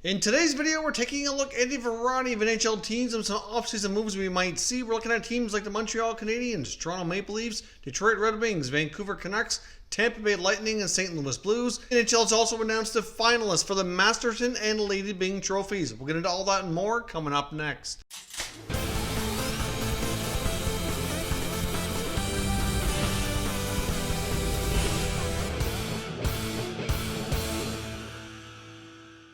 In today's video, we're taking a look at a variety of NHL teams and some offseason moves we might see. We're looking at teams like the Montreal Canadiens, Toronto Maple Leafs, Detroit Red Wings, Vancouver Canucks, Tampa Bay Lightning, and St. Louis Blues. NHL has also announced the finalists for the Masterton and Lady Byng trophies. We'll get into all that and more coming up next.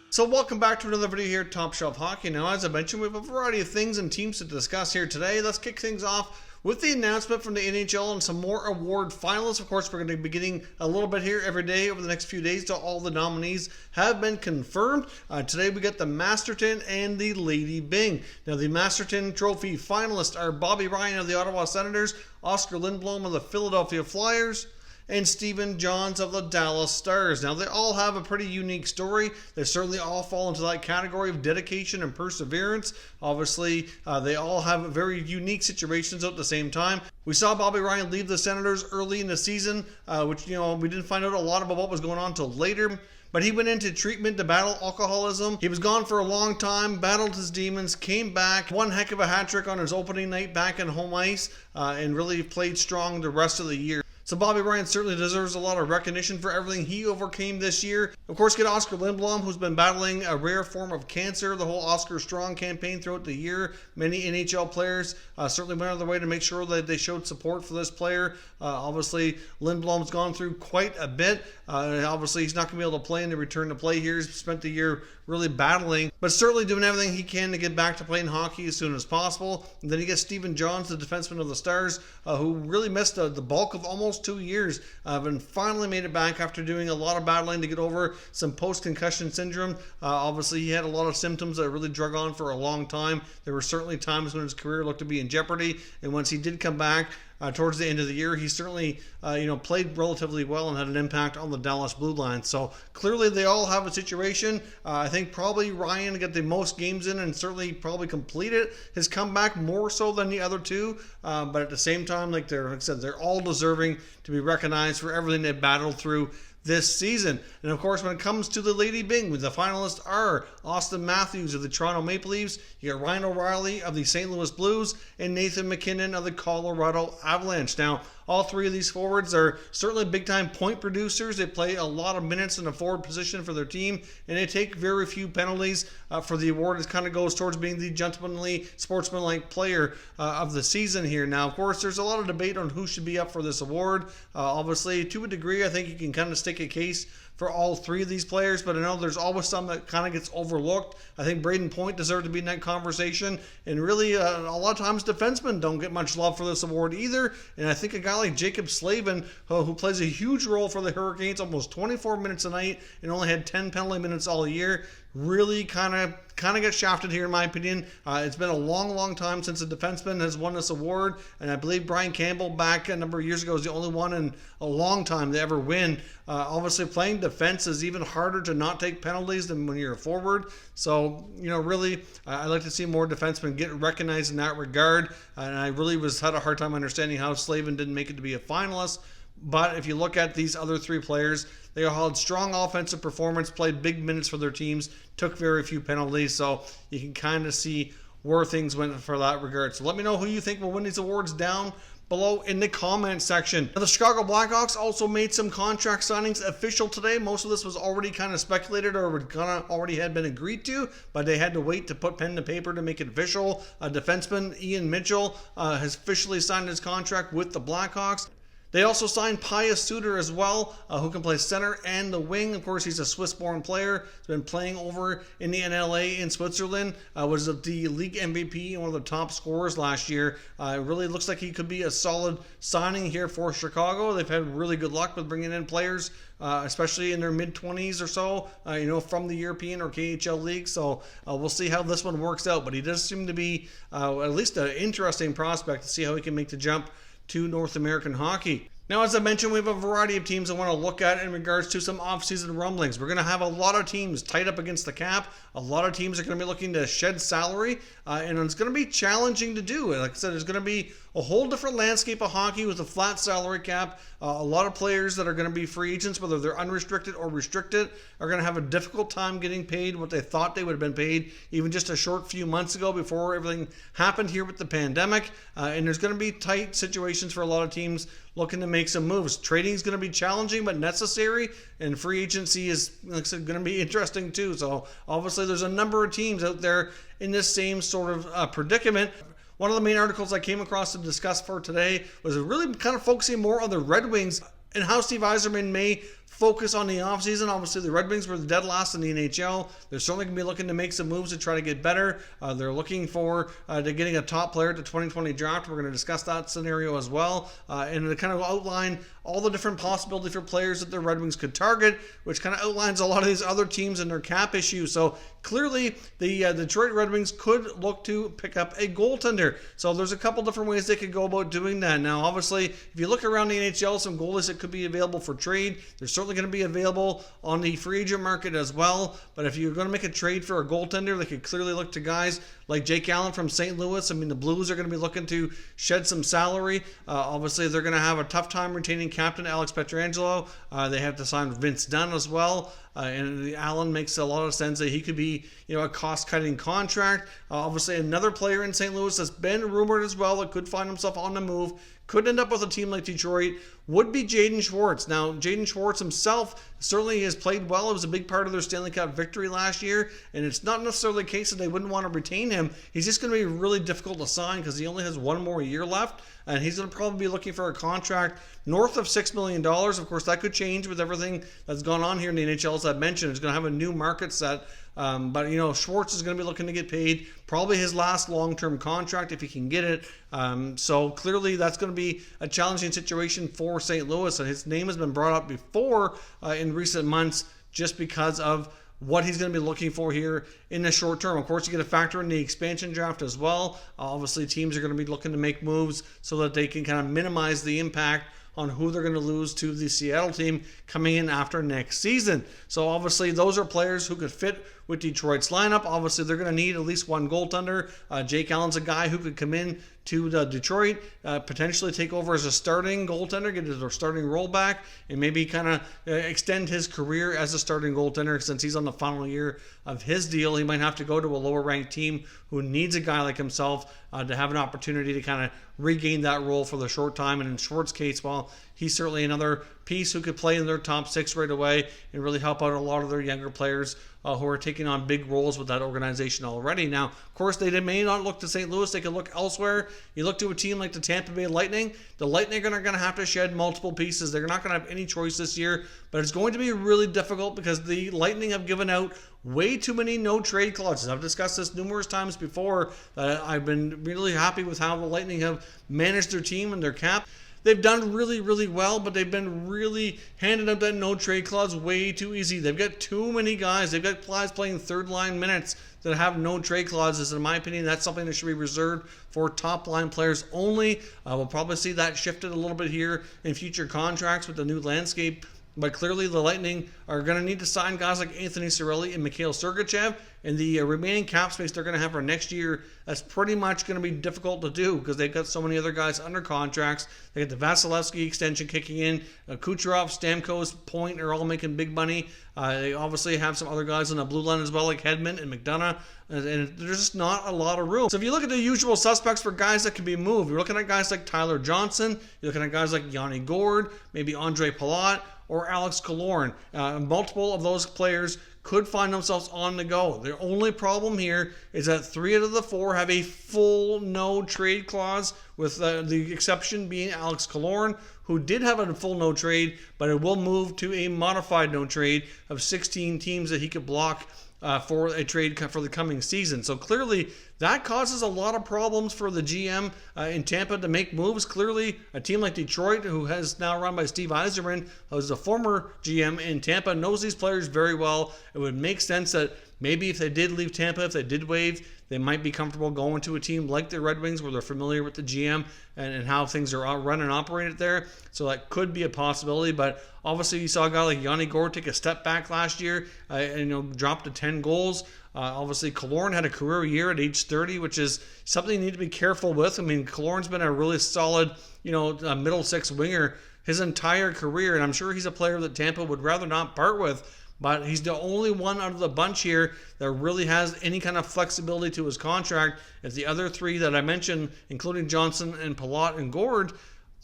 So welcome back to another video here at Top Shelf Hockey. Now, as I mentioned, we have a variety of things and teams to discuss here today. Let's kick things off with the announcement from the NHL and some more award finalists. Of course, we're going to be getting a little bit here every day over the next few days till all the nominees have been confirmed. Today we get the Masterton and the Lady Byng. Now, the Masterton Trophy finalists are Bobby Ryan of the Ottawa Senators, Oscar Lindblom of the Philadelphia Flyers, and Stephen Johns of the Dallas Stars. Now, they all have a pretty unique story. They certainly all fall into that category of dedication and perseverance. Obviously, they all have very unique situations at the same time. We saw Bobby Ryan leave the Senators early in the season, which, we didn't find out a lot about what was going on until later. But he went into treatment to battle alcoholism. He was gone for a long time, battled his demons, came back, one heck of a hat trick on his opening night back in home ice, and really played strong the rest of the year. So Bobby Ryan certainly deserves a lot of recognition for everything he overcame this year. Of course, get Oscar Lindblom, who's been battling a rare form of cancer. The whole Oscar Strong campaign throughout the year. Many NHL players certainly went out of their way to make sure that they showed support for this player. Obviously, Lindblom's gone through quite a bit. Obviously, he's not going to be able to play in the return to play here. He's spent the year really battling, but certainly doing everything he can to get back to playing hockey as soon as possible. And then you get Stephen Johns, the defenseman of the Stars, who really missed the bulk of almost 2 years, and finally made it back after doing a lot of battling to get over some post-concussion syndrome. Obviously, he had a lot of symptoms that really drug on for a long time. There were certainly times when his career looked to be in jeopardy, and once he did come back, towards the end of the year, he certainly, played relatively well and had an impact on the Dallas Blue Line. So clearly, they all have a situation. I think probably Ryan got the most games in and certainly probably completed his comeback more so than the other two. But at the same time, like I said, they're all deserving to be recognized for everything they battled through this season. And of course, when it comes to the Lady Byng, the finalists are Austin Matthews of the Toronto Maple Leafs, you got Ryan O'Reilly of the St. Louis Blues, and Nathan MacKinnon of the Colorado Avalanche. Now, all three of these forwards are certainly big-time point producers. They play a lot of minutes in the forward position for their team, and they take very few penalties for the award. It kind of goes towards being the gentlemanly, sportsmanlike player of the season here. Now, of course, there's a lot of debate on who should be up for this award. Obviously, to a degree, I think you can kind of stick a case for all three of these players, but I know there's always some that kind of gets overlooked. I think Braden Point deserved to be in that conversation, and really a lot of times defensemen don't get much love for this award either, and I think a guy like Jacob Slavin, who plays a huge role for the Hurricanes, almost 24 minutes a night and only had 10 penalty minutes all year, really kind of gets shafted here in my opinion. It's been a long time since a defenseman has won this award, and I believe Brian Campbell back a number of years ago was the only one in a long time to ever win. Obviously, playing defense is even harder to not take penalties than when you're a forward. So, really, I'd like to see more defensemen get recognized in that regard, and I really had a hard time understanding how Slavin didn't make it to be a finalist. But if you look at these other three players, they all had strong offensive performance, played big minutes for their teams, took very few penalties, so you can kind of see where things went for that regard. So let me know who you think will win these awards down below in the comments section. Now, the Chicago Blackhawks also made some contract signings official today. Most of this was already kind of speculated or already had been agreed to, but they had to wait to put pen to paper to make it official. Defenseman Ian Mitchell has officially signed his contract with the Blackhawks. They also signed Pius Suter as well, who can play center and the wing. Of course, he's a Swiss-born player. He's been playing over in the NLA in Switzerland. Was the league MVP and one of the top scorers last year. It really looks like he could be a solid signing here for Chicago. They've had really good luck with bringing in players, especially in their mid-20s or so, from the European or KHL league. So we'll see how this one works out. But he does seem to be at least an interesting prospect to see how he can make the jump to North American hockey. Now, as I mentioned, we have a variety of teams I want to look at in regards to some offseason rumblings. We're going to have a lot of teams tied up against the cap. A lot of teams are going to be looking to shed salary, and it's going to be challenging to do. Like I said, there's going to be a whole different landscape of hockey with a flat salary cap. A lot of players that are going to be free agents, whether they're unrestricted or restricted, are going to have a difficult time getting paid what they thought they would have been paid even just a short few months ago before everything happened here with the pandemic. And there's going to be tight situations for a lot of teams looking to make some moves. Trading is going to be challenging but necessary, and free agency is, like I said, going to be interesting too. So obviously there's a number of teams out there in this same sort of predicament. One of the main articles I came across to discuss for today was really kind of focusing more on the Red Wings and how Steve Yzerman may focus on the offseason. Obviously, the Red Wings were the dead last in the NHL. They're certainly going to be looking to make some moves to try to get better. They're looking for to getting a top player at the 2020 draft. We're going to discuss that scenario as well, and to kind of outline all the different possibilities for players that the Red Wings could target, which kind of outlines a lot of these other teams and their cap issues. So clearly, the Detroit Red Wings could look to pick up a goaltender. So there's a couple different ways they could go about doing that. Now, obviously, if you look around the NHL, some goalies that could be available for trade. There's certainly going to be available on the free agent market as well. But if you're going to make a trade for a goaltender, they could clearly look to guys like Jake Allen from St. Louis. I mean, the Blues are going to be looking to shed some salary. Obviously, they're going to have a tough time retaining captain Alex Pietrangelo. They have to sign Vince Dunn as well. And Allen makes a lot of sense that he could be, a cost-cutting contract. Obviously, another player in St. Louis that's been rumored as well that could find himself on the move, could end up with a team like Detroit, would be Jaden Schwartz. Now, Jaden Schwartz himself certainly has played well. It was a big part of their Stanley Cup victory last year, and it's not necessarily the case that they wouldn't want to retain him. He's just going to be really difficult to sign because he only has one more year left, and he's going to probably be looking for a contract north of $6 million. Of course, that could change with everything that's gone on here in the NHL, as I mentioned. It's going to have a new market set. But Schwartz is going to be looking to get paid, probably his last long-term contract if he can get it. So clearly that's going to be a challenging situation for St. Louis, and his name has been brought up before in recent months just because of what he's going to be looking for here in the short term. Of course, you get a factor in the expansion draft as well. Obviously, teams are going to be looking to make moves so that they can kind of minimize the impact on who they're going to lose to the Seattle team coming in after next season. So obviously those are players who could fit with Detroit's lineup. Obviously they're going to need at least one goaltender. Jake Allen's a guy who could come in to Detroit, potentially take over as a starting goaltender, get his starting role back, and maybe kind of extend his career as a starting goaltender. Since he's on the final year of his deal, he might have to go to a lower ranked team who needs a guy like himself to have an opportunity to kind of regain that role for the short time. And in Schwartz's case, well, he's certainly another piece who could play in their top six right away and really help out a lot of their younger players who are taking on big roles with that organization already. Now, of course, they may not look to St. Louis. They could look elsewhere. You look to a team like the Tampa Bay Lightning. The Lightning are going to have to shed multiple pieces. They're not going to have any choice this year, but it's going to be really difficult because the Lightning have given out way too many no-trade clauses. I've discussed this numerous times before. I've been really happy with how the Lightning have managed their team and their cap. They've done really, really well, but they've been really handing out that no-trade clause way too easy. They've got too many guys. They've got guys playing third-line minutes that have no-trade clauses. In my opinion, that's something that should be reserved for top-line players only. We'll probably see that shifted a little bit here in future contracts with the new landscape. But clearly the Lightning are going to need to sign guys like Anthony Cirelli and Mikhail Sergachev. And the remaining cap space they're going to have for next year, that's pretty much going to be difficult to do because they've got so many other guys under contracts. They got the Vasilevsky extension kicking in. Kucherov, Stamkos, Point are all making big money. They obviously have some other guys on the blue line as well, like Hedman and McDonough. And there's just not a lot of room. So if you look at the usual suspects for guys that can be moved, you're looking at guys like Tyler Johnson. You're looking at guys like Yanni Gourde, maybe Andre Palat, or Alex Killorn. Multiple of those players could find themselves on the go. The only problem here is that 3 out of the 4 have a full no-trade clause, with the exception being Alex Killorn, who did have a full no-trade, but it will move to a modified no-trade of 16 teams that he could block for a trade for the coming season. So clearly that causes a lot of problems for the GM in Tampa to make moves. Clearly a team like Detroit, who has now run by Steve Yzerman, who's a former GM in Tampa, knows these players very well. It would make sense that maybe if they did leave Tampa, if they did waive they might be comfortable going to a team like the Red Wings where they're familiar with the GM and how things are run and operated there. So that could be a possibility. But obviously, you saw a guy like Yanni Gourde take a step back last year and dropped to 10 goals. Obviously, Killorn had a career year at age 30, which is something you need to be careful with. I mean, Killorn's been a really solid, middle six winger his entire career, and I'm sure he's a player that Tampa would rather not part with. But he's the only one out of the bunch here that really has any kind of flexibility to his contract. If the other three that I mentioned, including Johnson and Palat and Gourde,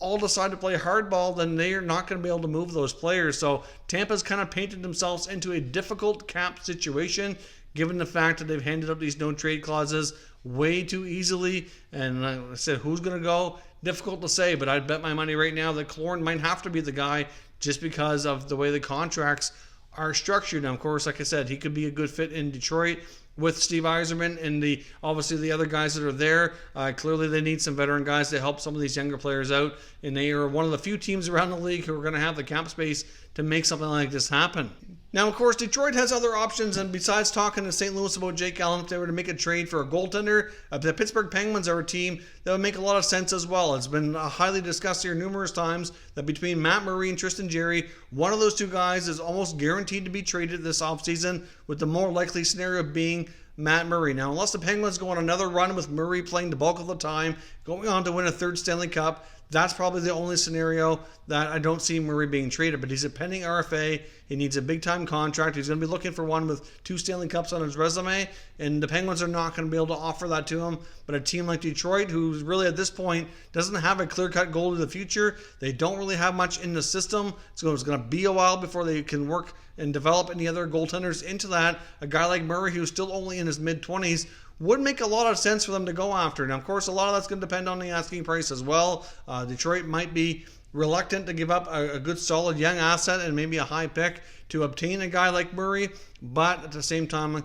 all decide to play hardball, then they are not going to be able to move those players. So Tampa's kind of painted themselves into a difficult cap situation, given the fact that they've handed up these no-trade clauses way too easily. And like I said, who's going to go? Difficult to say, but I'd bet my money right now that Killorn might have to be the guy just because of the way the contracts are structured. Now, of course, like I said, he could be a good fit in Detroit with Steve Yzerman and obviously the other guys that are there. Clearly, they need some veteran guys to help some of these younger players out, and they are one of the few teams around the league who are going to have the cap space to make something like this happen. Now, of course, Detroit has other options, and besides talking to St. Louis about Jake Allen, if they were to make a trade for a goaltender, the Pittsburgh Penguins are a team that would make a lot of sense as well. It's been highly discussed here numerous times that between Matt Murray and Tristan Jarry, one of those two guys is almost guaranteed to be traded this offseason, with the more likely scenario being Matt Murray. Now, unless the Penguins go on another run with Murray playing the bulk of the time, going on to win a third Stanley Cup, that's probably the only scenario that I don't see Murray being traded. But he's a pending RFA. He needs a big-time contract. He's going to be looking for one with 2 Stanley Cups on his resume, and the Penguins are not going to be able to offer that to him. But a team like Detroit, who's really at this point doesn't have a clear-cut goal to the future, they don't really have much in the system. So it's going to be a while before they can work and develop any other goaltenders into that. A guy like Murray, who's still only in his mid-20s, would make a lot of sense for them to go after. Now, of course, a lot of that's going to depend on the asking price as well. Detroit might be reluctant to give up a good, solid young asset and maybe a high pick to obtain a guy like Murray, but at the same time,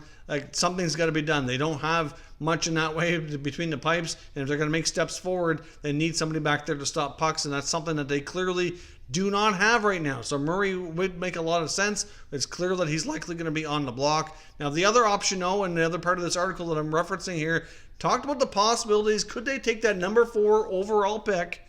something's got to be done. They don't have much in that way between the pipes, and if they're going to make steps forward, they need somebody back there to stop pucks, and that's something that they clearly do not have right now. So Murray would make a lot of sense. It's clear that he's likely going to be on the block. Now, the other option, and the other part of this article that I'm referencing here, talked about the possibilities. Could they take that number 4 overall pick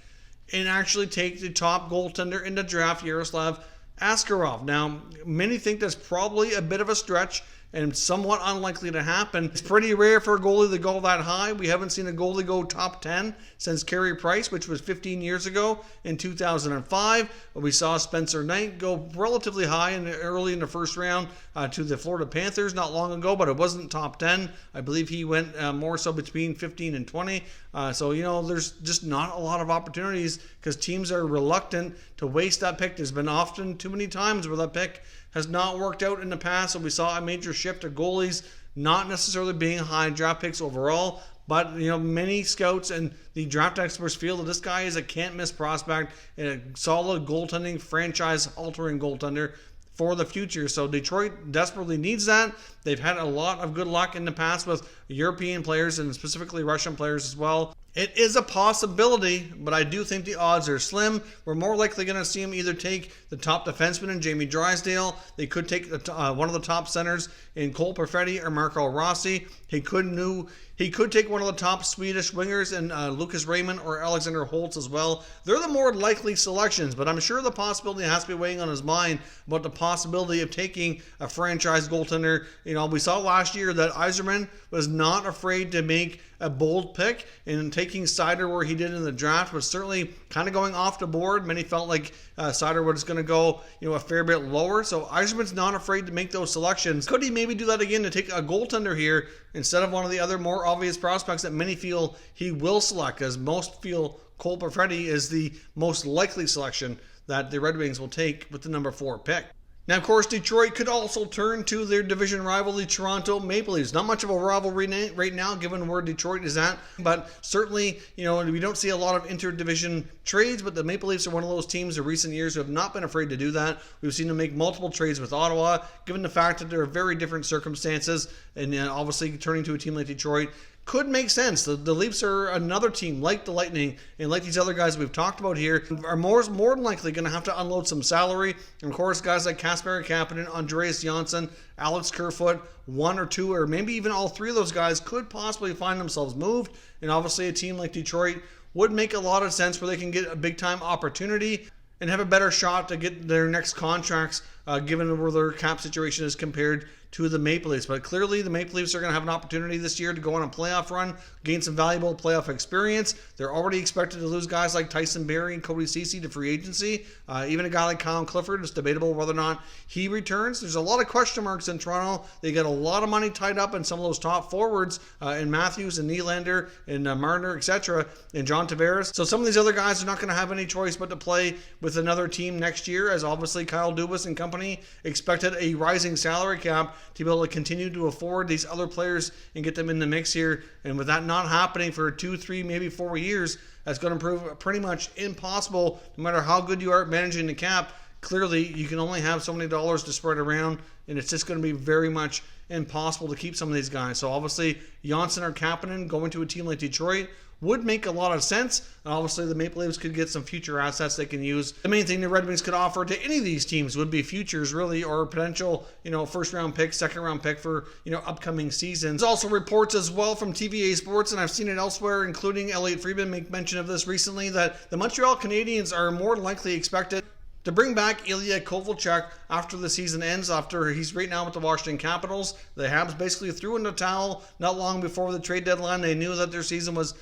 and actually take the top goaltender in the draft, Yaroslav Askarov? Now, many think that's probably a bit of a stretch and somewhat unlikely to happen. It's pretty rare for a goalie to go that high. We haven't seen a goalie go top 10 since Carey Price, which was 15 years ago in 2005. We saw Spencer Knight go relatively high early in the first round to the Florida Panthers not long ago, but it wasn't top 10. I believe he went more so between 15 and 20. So there's just not a lot of opportunities because teams are reluctant to waste that pick. There's been often too many times where that pick has not worked out in the past, so we saw a major shift of goalies not necessarily being high draft picks overall, but many scouts and the draft experts feel that this guy is a can't-miss prospect and a solid goaltending, franchise-altering goaltender for the future. So Detroit desperately needs that. They've had a lot of good luck in the past with European players and specifically Russian players as well. It is a possibility, but I do think the odds are slim. We're more likely going to see him either take the top defenseman in Jamie Drysdale. They could take one of the top centers in Cole Perfetti or Marco Rossi. He could take one of the top Swedish wingers in Lucas Raymond or Alexander Holtz as well. They're the more likely selections, but I'm sure the possibility has to be weighing on his mind about the possibility of taking a franchise goaltender. We saw last year that Yzerman was not afraid to make a bold pick, and taking Seider where he did in the draft was certainly kind of going off the board. Many felt like Seider was going to go a fair bit lower, so Yzerman's not afraid to make those selections. Could he maybe do that again to take a goaltender here instead of one of the other more obvious prospects that many feel he will select, as most feel Cole Perfetti is the most likely selection that the Red Wings will take with the number 4 pick. Now, of course, Detroit could also turn to their division rival, the Toronto Maple Leafs. Not much of a rivalry right now, given where Detroit is at, but certainly, we don't see a lot of interdivision trades, but the Maple Leafs are one of those teams in recent years who have not been afraid to do that. We've seen them make multiple trades with Ottawa, given the fact that there are very different circumstances, and obviously turning to a team like Detroit could make sense. The Leafs are another team like the Lightning and like these other guys we've talked about here are more than likely going to have to unload some salary. And of course, guys like Kasperi Kapanen, Andreas Johnsson, Alex Kerfoot, one or two or maybe even all three of those guys could possibly find themselves moved. And obviously a team like Detroit would make a lot of sense where they can get a big time opportunity and have a better shot to get their next contracts given where their cap situation is compared to the Maple Leafs. But clearly the Maple Leafs are going to have an opportunity this year to go on a playoff run, gain some valuable playoff experience. They're already expected to lose guys like Tyson Barrie and Cody Ceci to free agency. Even a guy like Kyle Clifford, it's debatable whether or not he returns. There's a lot of question marks in Toronto. They got a lot of money tied up in some of those top forwards in Matthews and Nylander and Marner, etc., and John Tavares. So some of these other guys are not going to have any choice but to play with another team next year, as obviously Kyle Dubas and company expected a rising salary cap to be able to continue to afford these other players and get them in the mix here. And with that not happening for 2, 3, maybe 4 years, that's going to prove pretty much impossible. No matter how good you are at managing the cap, clearly you can only have so many dollars to spread around, and it's just going to be very much impossible to keep some of these guys. So obviously Johnsson or Kapanen going to a team like Detroit would make a lot of sense. And obviously the Maple Leafs could get some future assets they can use. The main thing the Red Wings could offer to any of these teams would be futures, really, or potential, first round pick, second round pick for, upcoming seasons. There's also reports as well from TVA Sports, and I've seen it elsewhere, including Elliot Friedman make mention of this recently, that the Montreal Canadiens are more than likely expected to bring back Ilya Kovalchuk after the season ends, after he's right now with the Washington Capitals. The Habs basically threw in the towel not long before the trade deadline. They knew that their season was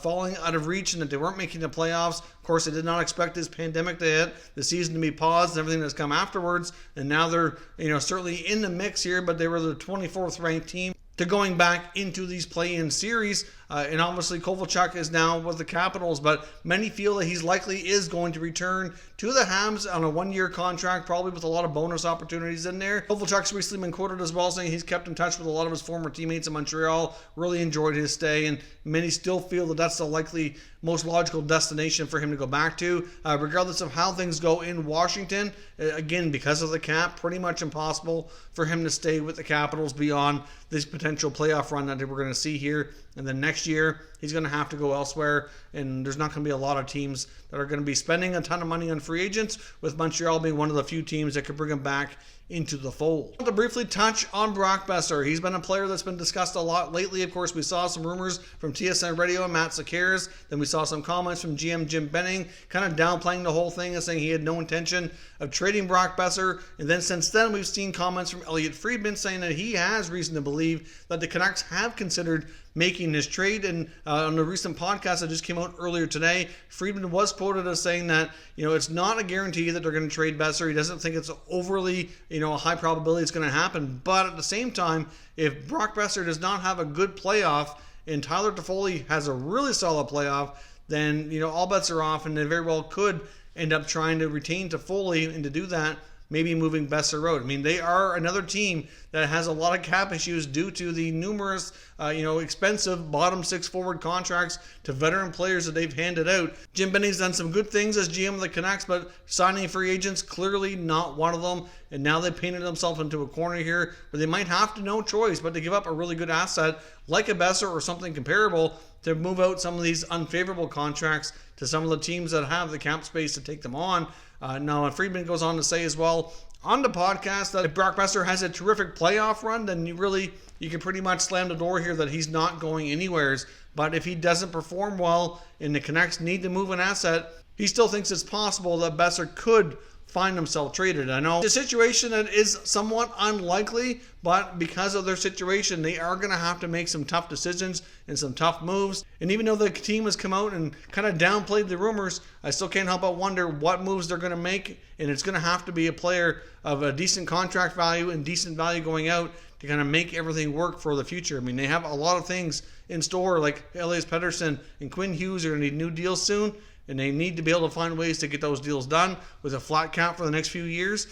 falling out of reach and that they weren't making the playoffs. Of course, they did not expect this pandemic to hit, the season to be paused, and everything that's come afterwards. And now they're, certainly in the mix here, but they were the 24th ranked team to going back into these play-in series. And obviously Kovalchuk is now with the Capitals, but many feel that he's likely is going to return to the Habs on a 1-year contract, probably with a lot of bonus opportunities in there. Kovalchuk's recently been quoted as well saying he's kept in touch with a lot of his former teammates in Montreal, really enjoyed his stay, and many still feel that that's the likely most logical destination for him to go back to. Regardless of how things go in Washington, again, because of the cap, pretty much impossible for him to stay with the Capitals beyond this potential playoff run that we're going to see here. And then next year, he's going to have to go elsewhere, and there's not going to be a lot of teams that are going to be spending a ton of money on free agents, with Montreal being one of the few teams that could bring him back into the fold. I want to briefly touch on Brock Boeser. He's been a player that's been discussed a lot lately. Of course, we saw some rumors from TSN Radio and Matt Sekeres. Then we saw some comments from GM Jim Benning kind of downplaying the whole thing and saying he had no intention of trading Brock Boeser. And then since then, we've seen comments from Elliot Friedman saying that he has reason to believe that the Canucks have considered making this trade. And on the recent podcast that just came out earlier today, Friedman was quoted as saying that, it's not a guarantee that they're going to trade Boeser. He doesn't think it's overly, a high probability it's going to happen. But at the same time, if Brock Boeser does not have a good playoff and Tyler Toffoli has a really solid playoff, then, all bets are off, and they very well could end up trying to retain Toffoli, and to do that, maybe moving Boeser out. I mean, they are another team that has a lot of cap issues due to the numerous, expensive bottom 6 forward contracts to veteran players that they've handed out. Jim Benning's done some good things as GM of the Canucks, but signing free agents, clearly not one of them. And now they've painted themselves into a corner here where they might have to no choice but to give up a really good asset like a Boeser or something comparable to move out some of these unfavorable contracts to some of the teams that have the cap space to take them on. Now, Friedman goes on to say as well on the podcast that if Brock Boeser has a terrific playoff run, then you can pretty much slam the door here that he's not going anywheres. But if he doesn't perform well and the Canucks need to move an asset, he still thinks it's possible that Boeser could find himself traded. I know the situation that is somewhat unlikely, but because of their situation, they are going to have to make some tough decisions and some tough moves. And even though the team has come out and kind of downplayed the rumors, I still can't help but wonder what moves they're going to make. And it's going to have to be a player of a decent contract value and decent value going out to kind of make everything work for the future. I mean, they have a lot of things in store, like Elias Pettersson and Quinn Hughes are going to need new deals soon. And they need to be able to find ways to get those deals done with a flat cap for the next few years.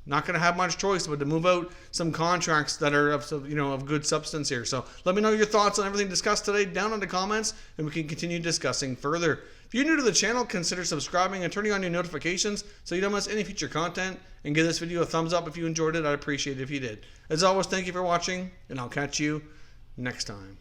Not going to have much choice but to move out some contracts that are of good substance here. So let me know your thoughts on everything discussed today down in the comments, and we can continue discussing further. If you're new to the channel, consider subscribing and turning on your notifications so you don't miss any future content. And give this video a thumbs up if you enjoyed it. I'd appreciate it if you did. As always, thank you for watching, and I'll catch you next time.